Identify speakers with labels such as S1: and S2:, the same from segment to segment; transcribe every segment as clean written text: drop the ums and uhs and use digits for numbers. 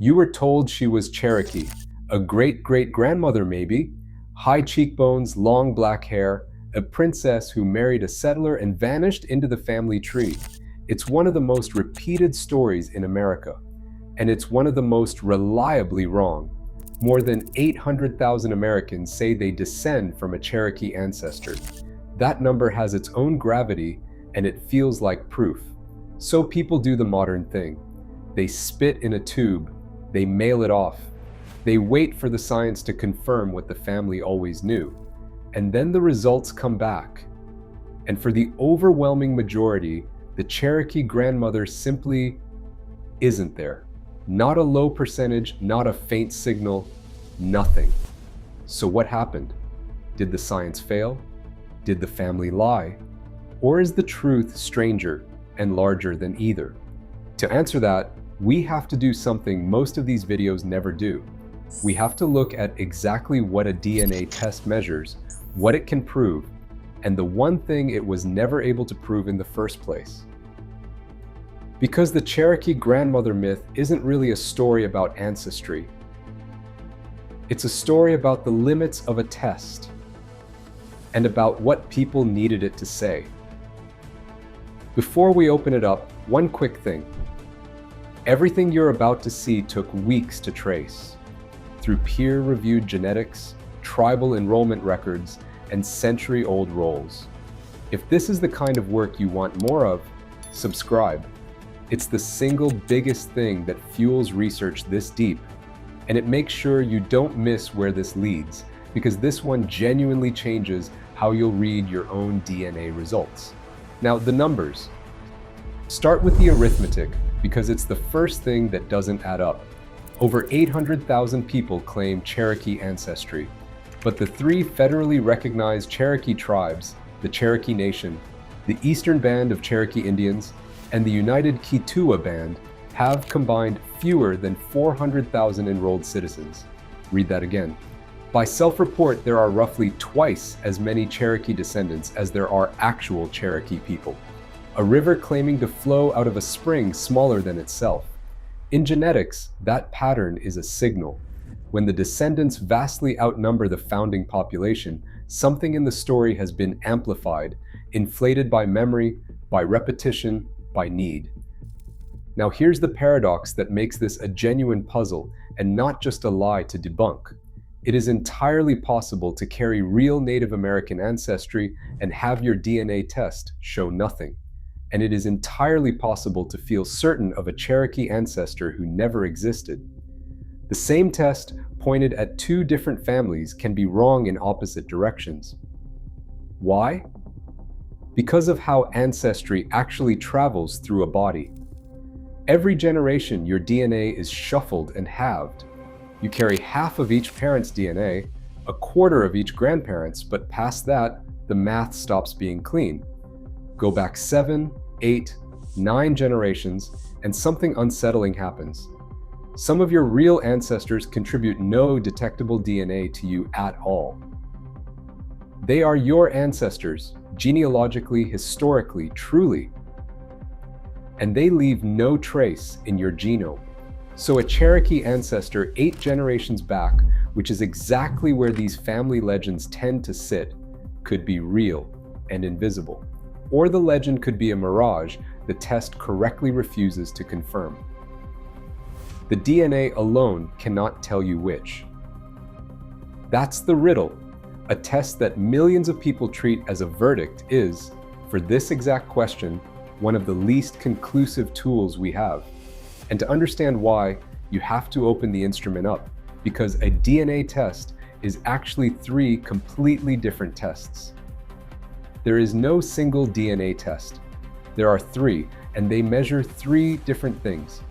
S1: You were told she was Cherokee, a great-great-grandmother maybe, high cheekbones, long black hair, a princess who married a settler and vanished into the family tree. It's one of the most repeated stories in America, and it's one of the most reliably wrong. More than 800,000 Americans say they descend from a Cherokee ancestor. That number has its own gravity, and it feels like proof. So people do the modern thing. They spit in a tube, they mail it off. They wait for the science to confirm what the family always knew. And then the results come back. And for the overwhelming majority, the Cherokee grandmother simply isn't there. Not a low percentage, not a faint signal, nothing. So what happened? Did the science fail? Did the family lie? Or is the truth stranger and larger than either? To answer that, we have to do something most of these videos never do. We have to look at exactly what a DNA test measures, what it can prove, and the one thing it was never able to prove in the first place. Because the Cherokee Grandmother Myth isn't really a story about ancestry. It's a story about the limits of a test and about what people needed it to say. Before we open it up, one quick thing. Everything you're about to see took weeks to trace, through peer-reviewed genetics, tribal enrollment records, and century-old rolls. If this is the kind of work you want more of, subscribe. It's the single biggest thing that fuels research this deep, and it makes sure you don't miss where this leads, because this one genuinely changes how you'll read your own DNA results. Now, the numbers. Start with the arithmetic, because it's the first thing that doesn't add up. Over 800,000 people claim Cherokee ancestry, but the three federally recognized Cherokee tribes, the Cherokee Nation, the Eastern Band of Cherokee Indians, and the United Kituwa Band have combined fewer than 400,000 enrolled citizens. Read that again. By self-report, there are roughly twice as many Cherokee descendants as there are actual Cherokee people. A river claiming to flow out of a spring smaller than itself. In genetics, that pattern is a signal. When the descendants vastly outnumber the founding population, something in the story has been amplified, inflated by memory, by repetition, by need. Now here's the paradox that makes this a genuine puzzle and not just a lie to debunk. It is entirely possible to carry real Native American ancestry and have your DNA test show nothing. And it is entirely possible to feel certain of a Cherokee ancestor who never existed. The same test pointed at two different families can be wrong in opposite directions. Why? Because of how ancestry actually travels through a body. Every generation, your DNA is shuffled and halved. You carry half of each parent's DNA, a quarter of each grandparent's, but past that, the math stops being clean. Go back 7, 8, 9 generations, and something unsettling happens. Some of your real ancestors contribute no detectable DNA to you at all. They are your ancestors, genealogically, historically, truly. And they leave no trace in your genome. So a Cherokee ancestor 8 generations back, which is exactly where these family legends tend to sit, could be real and invisible. Or the legend could be a mirage the test correctly refuses to confirm. The DNA alone cannot tell you which. That's the riddle. A test that millions of people treat as a verdict is, for this exact question, one of the least conclusive tools we have. And to understand why, you have to open the instrument up, because a DNA test is actually 3 completely different tests. There is no single DNA test. There are 3, and they measure 3 different things.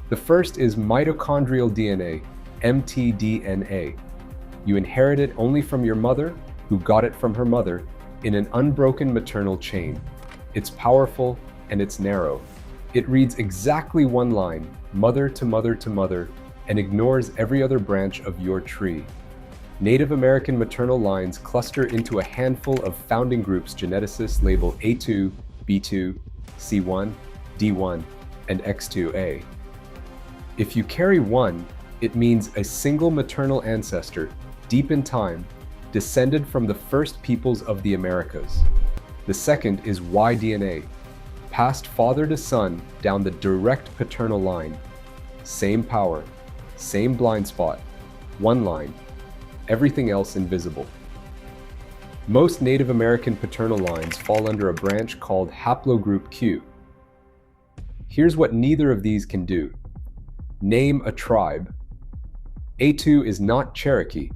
S1: The first is mitochondrial DNA, mtDNA. You inherit it only from your mother, who got it from her mother, in an unbroken maternal chain. It's powerful and it's narrow. It reads exactly one line, mother to mother to mother, and ignores every other branch of your tree. Native American maternal lines cluster into a handful of founding groups geneticists label A2, B2, C1, D1, and X2A. If you carry one, it means a single maternal ancestor, deep in time, descended from the first peoples of the Americas. The second is Y-DNA, passed father to son down the direct paternal line. Same power, same blind spot, one line, everything else invisible. Most Native American paternal lines fall under a branch called haplogroup Q. Here's what neither of these can do. Name a tribe. A2 is not Cherokee.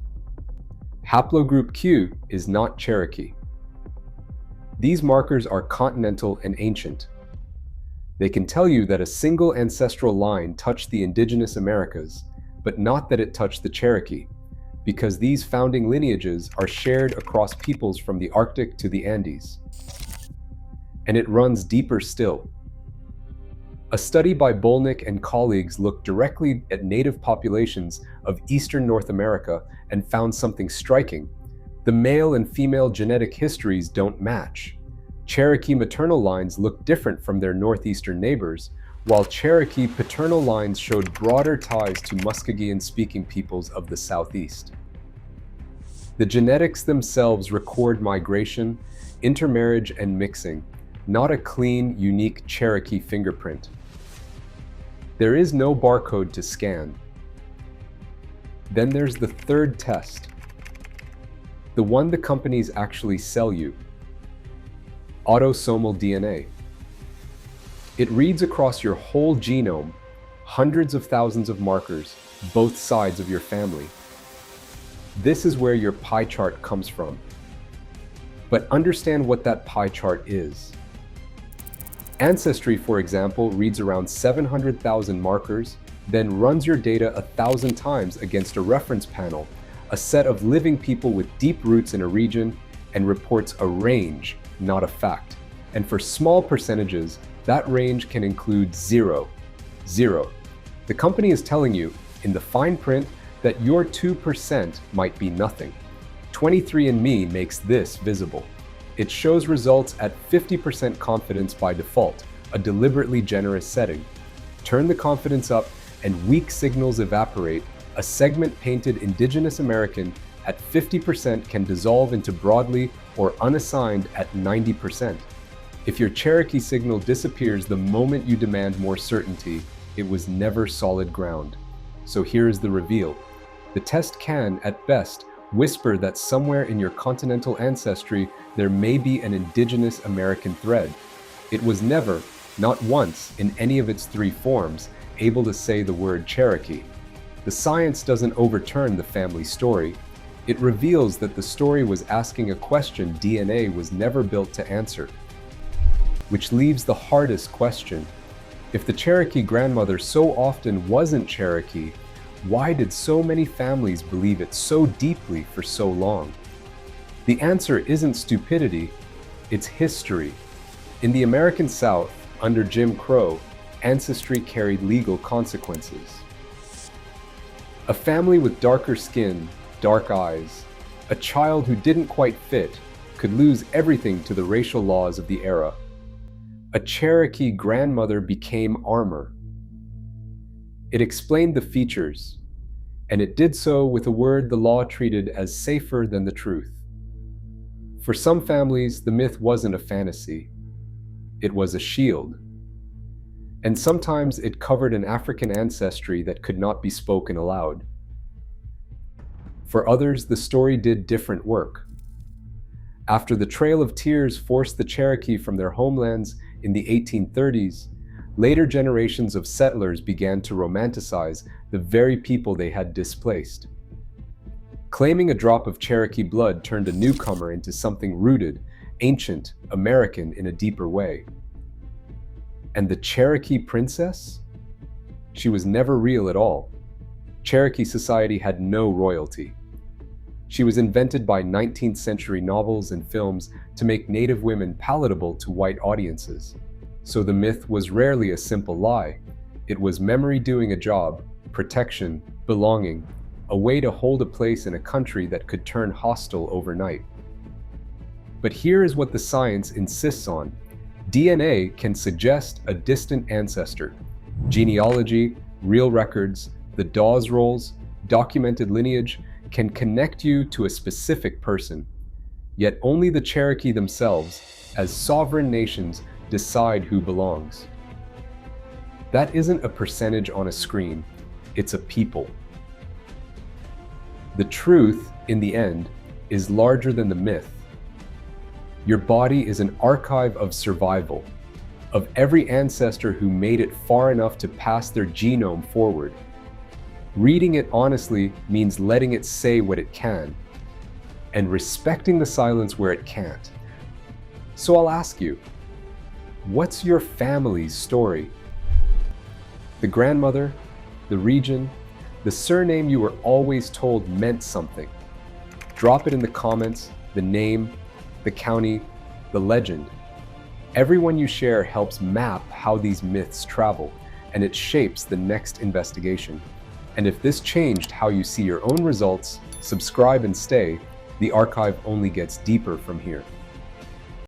S1: Haplogroup Q is not Cherokee. These markers are continental and ancient. They can tell you that a single ancestral line touched the indigenous Americas, but not that it touched the Cherokee, because these founding lineages are shared across peoples from the Arctic to the Andes. And it runs deeper still. A study by Bolnick and colleagues looked directly at native populations of eastern North America and found something striking. The male and female genetic histories don't match. Cherokee maternal lines look different from their northeastern neighbors, while Cherokee paternal lines showed broader ties to Muskegean-speaking peoples of the southeast. The genetics themselves record migration, intermarriage, and mixing, not a clean, unique Cherokee fingerprint. There is no barcode to scan. Then there's the third test, the one the companies actually sell you. Autosomal DNA. It reads across your whole genome, hundreds of thousands of markers, both sides of your family. This is where your pie chart comes from. But understand what that pie chart is. Ancestry, for example, reads around 700,000 markers, then runs your data 1,000 times against a reference panel, a set of living people with deep roots in a region, and reports a range, not a fact. And for small percentages, that range can include 0. The company is telling you, in the fine print, that your 2% might be nothing. 23andMe makes this visible. It shows results at 50% confidence by default, a deliberately generous setting. Turn the confidence up and weak signals evaporate. A segment painted Indigenous American at 50% can dissolve into broadly or unassigned at 90%. If your Cherokee signal disappears the moment you demand more certainty, it was never solid ground. So here is the reveal. The test can, at best, whisper that somewhere in your continental ancestry there may be an Indigenous American thread. It was never, not once, in any of its three forms, able to say the word Cherokee. The science doesn't overturn the family story. It reveals that the story was asking a question DNA was never built to answer. Which leaves the hardest question. If the Cherokee grandmother so often wasn't Cherokee, why did so many families believe it so deeply for so long? The answer isn't stupidity, it's history. In the American South, under Jim Crow, ancestry carried legal consequences. A family with darker skin, dark eyes, a child who didn't quite fit, could lose everything to the racial laws of the era. A Cherokee grandmother became armor. It explained the features, and it did so with a word the law treated as safer than the truth. For some families, the myth wasn't a fantasy. It was a shield. And sometimes it covered an African ancestry that could not be spoken aloud. For others, the story did different work. After the Trail of Tears forced the Cherokee from their homelands in the 1830s, later generations of settlers began to romanticize the very people they had displaced. Claiming a drop of Cherokee blood turned a newcomer into something rooted, ancient, American in a deeper way. And the Cherokee princess? She was never real at all. Cherokee society had no royalty. She was invented by 19th century novels and films to make Native women palatable to white audiences. So the myth was rarely a simple lie. It was memory doing a job, protection, belonging, a way to hold a place in a country that could turn hostile overnight. But here is what the science insists on. DNA can suggest a distant ancestor. Genealogy, real records, the Dawes rolls, documented lineage can connect you to a specific person. Yet only the Cherokee themselves, as sovereign nations, decide who belongs. That isn't a percentage on a screen, it's a people. The truth, in the end, is larger than the myth. Your body is an archive of survival, of every ancestor who made it far enough to pass their genome forward. Reading it honestly means letting it say what it can, and respecting the silence where it can't. So I'll ask you, what's your family's story? The grandmother, the region, the surname you were always told meant something. Drop it in the comments, the name, the county, the legend. Everyone you share helps map how these myths travel, and it shapes the next investigation. And if this changed how you see your own results, subscribe and stay. The archive only gets deeper from here.